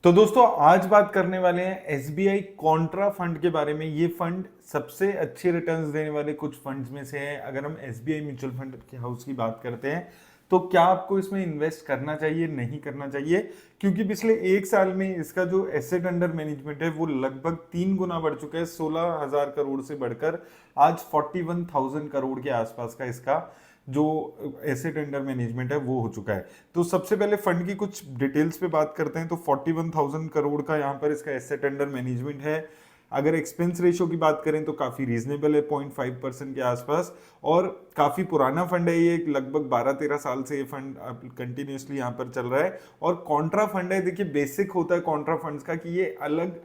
तो दोस्तों आज बात करने वाले हैं एसबीआई कॉन्ट्रा फंड के बारे में। ये फंड सबसे अच्छे रिटर्न्स देने वाले कुछ फंड्स में से है। अगर हम एसबीआई म्यूचुअल फंड के हाउस की बात करते हैं तो क्या आपको इसमें इन्वेस्ट करना चाहिए, नहीं करना चाहिए, क्योंकि पिछले एक साल में इसका जो एसेट अंडर मैनेजमेंट है वो लगभग 3 गुना बढ़ चुका है। 16,000 करोड़ से बढ़कर आज 41,000 करोड़ के आसपास का इसका जो एसेट अंडर मैनेजमेंट है वो हो चुका है। तो सबसे पहले फंड की कुछ डिटेल्स पे बात करते हैं। तो 41,000 करोड़ का यहाँ पर इसका एसेट अंडर मैनेजमेंट है। अगर एक्सपेंस रेशियो की बात करें तो काफी रीजनेबल है, 0.5% के आसपास, और काफी पुराना फंड है। ये लगभग 12-13 साल से ये फंड कंटिन्यूसली यहाँ पर चल रहा है। और कॉन्ट्रा फंड है, देखिए बेसिक होता है कॉन्ट्रा फंड्स का कि ये अलग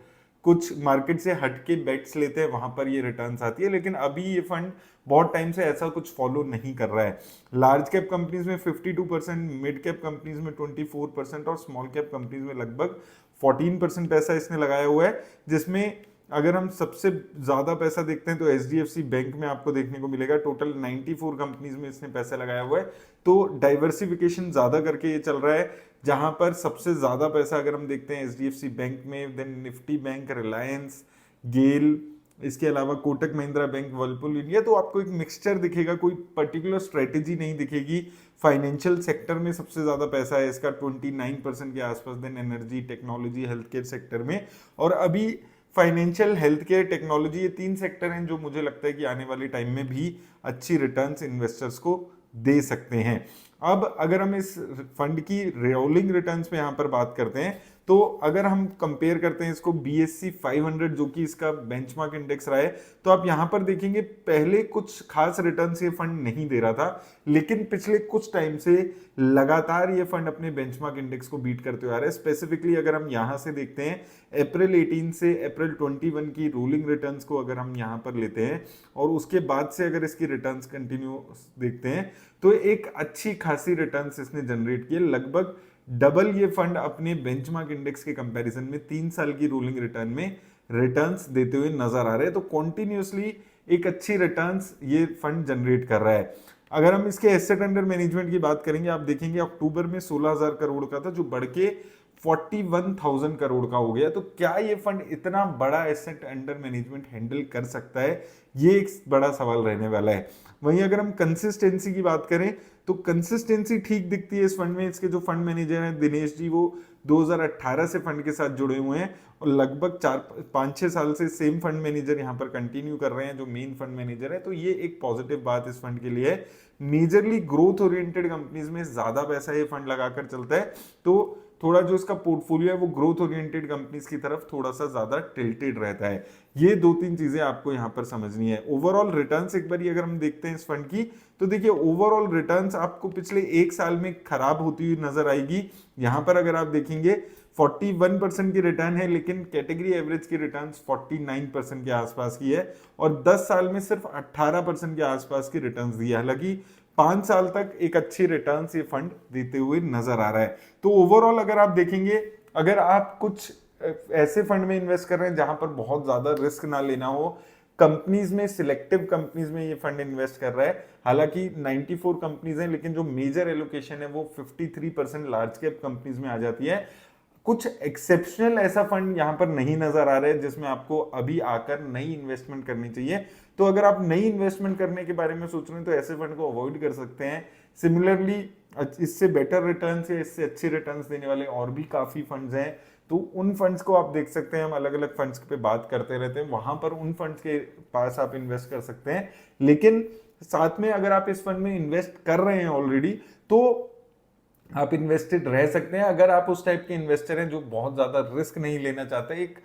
कुछ मार्केट से हटके बेट्स लेते हैं, वहां पर ये रिटर्न्स आती है। लेकिन अभी ये फंड बहुत टाइम से ऐसा कुछ फॉलो नहीं कर रहा है। लार्ज कैप कंपनीज में 52%, मिड कैप कंपनीज में 24% और स्मॉल कैप कंपनीज में लगभग 14% पैसा इसने लगाया हुआ है। जिसमें अगर हम सबसे ज्यादा पैसा देखते हैं तो एचडीएफसी बैंक में आपको देखने को मिलेगा। टोटल 94 कंपनीज में इसने पैसा लगाया हुआ है। तो डाइवर्सिफिकेशन ज्यादा करके ये चल रहा है। जहां पर सबसे ज्यादा पैसा अगर हम देखते हैं एचडीएफसी बैंक में, देन निफ्टी बैंक, रिलायंस, गेल, इसके अलावा Kotak Mahindra bank, Whirlpool India. तो आपको एक मिक्सचर दिखेगा, कोई पर्टिकुलर स्ट्रेटेजी नहीं दिखेगी। फाइनेंशियल सेक्टर में सबसे ज्यादा पैसा है इसका 29% के आसपास, then energy, technology, health care sector में। और अभी फाइनेंशियल, हेल्थ केयर, टेक्नोलॉजी, ये 3 सेक्टर हैं जो मुझे लगता है कि आने वाले टाइम में भी अच्छी रिटर्न्स इन्वेस्टर्स को दे सकते हैं। अब अगर हम इस फंड की रोलिंग रिटर्न्स पे यहाँ पर बात करते हैं तो अगर हम कंपेयर करते हैं इसको बीएससी 500 जो कि इसका बेंचमार्क इंडेक्स रहा है, तो आप यहाँ पर देखेंगे पहले कुछ खास रिटर्न्स ये फंड नहीं दे रहा था, लेकिन पिछले कुछ टाइम से लगातार ये फंड अपने बेंचमार्क इंडेक्स को बीट करते हुए आ रहा है। स्पेसिफिकली अगर हम यहाँ से देखते हैं अप्रैल 18 से अप्रैल 21 की रोलिंग रिटर्न्स को अगर हम यहाँ पर लेते हैं और उसके बाद से अगर इसकी रिटर्न्स कंटिन्यू देखते हैं तो एक अच्छी खासी रिटर्न्स इसने जनरेट किए। लगभग डबल ये फंड अपने बेंचमार्क इंडेक्स के कंपैरिजन में 3 साल की रोलिंग रिटर्न में रिटर्न्स देते हुए नजर आ रहे हैं। तो कॉन्टिन्यूसली एक अच्छी रिटर्न्स ये फंड जनरेट कर रहा है। अगर हम इसके एसेट अंडर मैनेजमेंट की बात करेंगे, आप देखेंगे अक्टूबर में 16,000 करोड़ का था जो बढ़ के 41,000 करोड़ का हो गया। तो क्या ये फंड इतना बड़ा एसेट अंडर मैनेजमेंट हैंडल कर सकता है, ये एक बड़ा सवाल रहने वाला है। वहीं अगर हम कंसिस्टेंसी की बात करें तो कंसिस्टेंसी ठीक दिखती है इस फंड में। इसके जो फंड मैनेजर हैं दिनेश जी, वो 2018 से फंड के साथ जुड़े हुए हैं और लगभग 4-5-6 साल से सेम फंड मैनेजर यहाँ पर कंटिन्यू कर रहे हैं जो मेन फंड मैनेजर है। तो ये एक पॉजिटिव बात इस फंड के लिए है। मेजरली ग्रोथ ओरिएंटेड कंपनीज में ज्यादा पैसा ये फंड लगाकर चलता है, तो थोड़ा जो इसका पोर्टफोलियो है वो ग्रोथ ओरिएंटेड कंपनीज की तरफ थोड़ा सा ज्यादा टिल्टेड रहता है। ये 2-3 चीजें आपको यहाँ पर समझनी है। ओवरऑल रिटर्न्स एक बार अगर हम देखते हैं इस फंड की तो देखिए ओवरऑल रिटर्न्स आपको पिछले एक साल में खराब होती हुई नजर आएगी। यहाँ पर अगर आप देखेंगे 41% की रिटर्न है, लेकिन कैटेगरी एवरेज की रिटर्न 49% के आसपास की है और 10 साल में सिर्फ 18% के आसपास की रिटर्न दी है। हालांकि 5 साल तक एक अच्छी रिटर्न ये फंड देते हुए नजर आ रहा है। तो ओवरऑल अगर आप देखेंगे, अगर आप कुछ ऐसे फंड में इन्वेस्ट कर रहे हैं जहां पर बहुत ज्यादा रिस्क ना लेना हो, कंपनीज में, सिलेक्टिव कंपनीज में ये फंड इन्वेस्ट कर रहा है। हालांकि 94 कंपनीज हैं, लेकिन जो मेजर एलोकेशन है वो 53% लार्ज कैप कंपनीज में आ जाती है। कुछ एक्सेप्शनल ऐसा फंड यहां पर नहीं नजर आ रहा है जिसमें आपको अभी आकर नई इन्वेस्टमेंट करनी चाहिए। तो अगर आप नई इन्वेस्टमेंट करने के बारे में सोच रहे हैं तो ऐसे फंड को अवॉइड कर सकते हैं। सिमिलरली इससे बेटर रिटर्न्स या इससे अच्छे रिटर्न्स देने वाले और भी काफी फंड्स हैं, तो उन फंड्स को आप देख सकते हैं। हम अलग अलग फंड्स पे बात करते रहते हैं, वहां पर उन फंड्स के पास आप इन्वेस्ट कर सकते हैं। लेकिन साथ में अगर आप इस फंड में इन्वेस्ट कर रहे हैं ऑलरेडी तो आप इन्वेस्टेड रह सकते हैं। अगर आप उस टाइप के इन्वेस्टर हैं जो बहुत ज्यादा रिस्क नहीं लेना चाहते, एक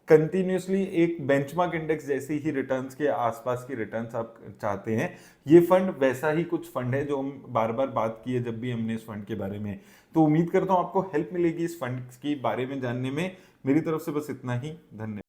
कंटिन्यूसली एक बेंचमार्क इंडेक्स जैसी ही रिटर्न्स के आसपास की रिटर्न्स आप चाहते हैं, ये फंड वैसा ही कुछ फंड है जो हम बार बार बात की है जब भी हमने इस फंड के बारे में। तो उम्मीद करता हूं आपको हेल्प मिलेगी इस फंड के बारे में जानने में। मेरी तरफ से बस इतना ही। धन्यवाद।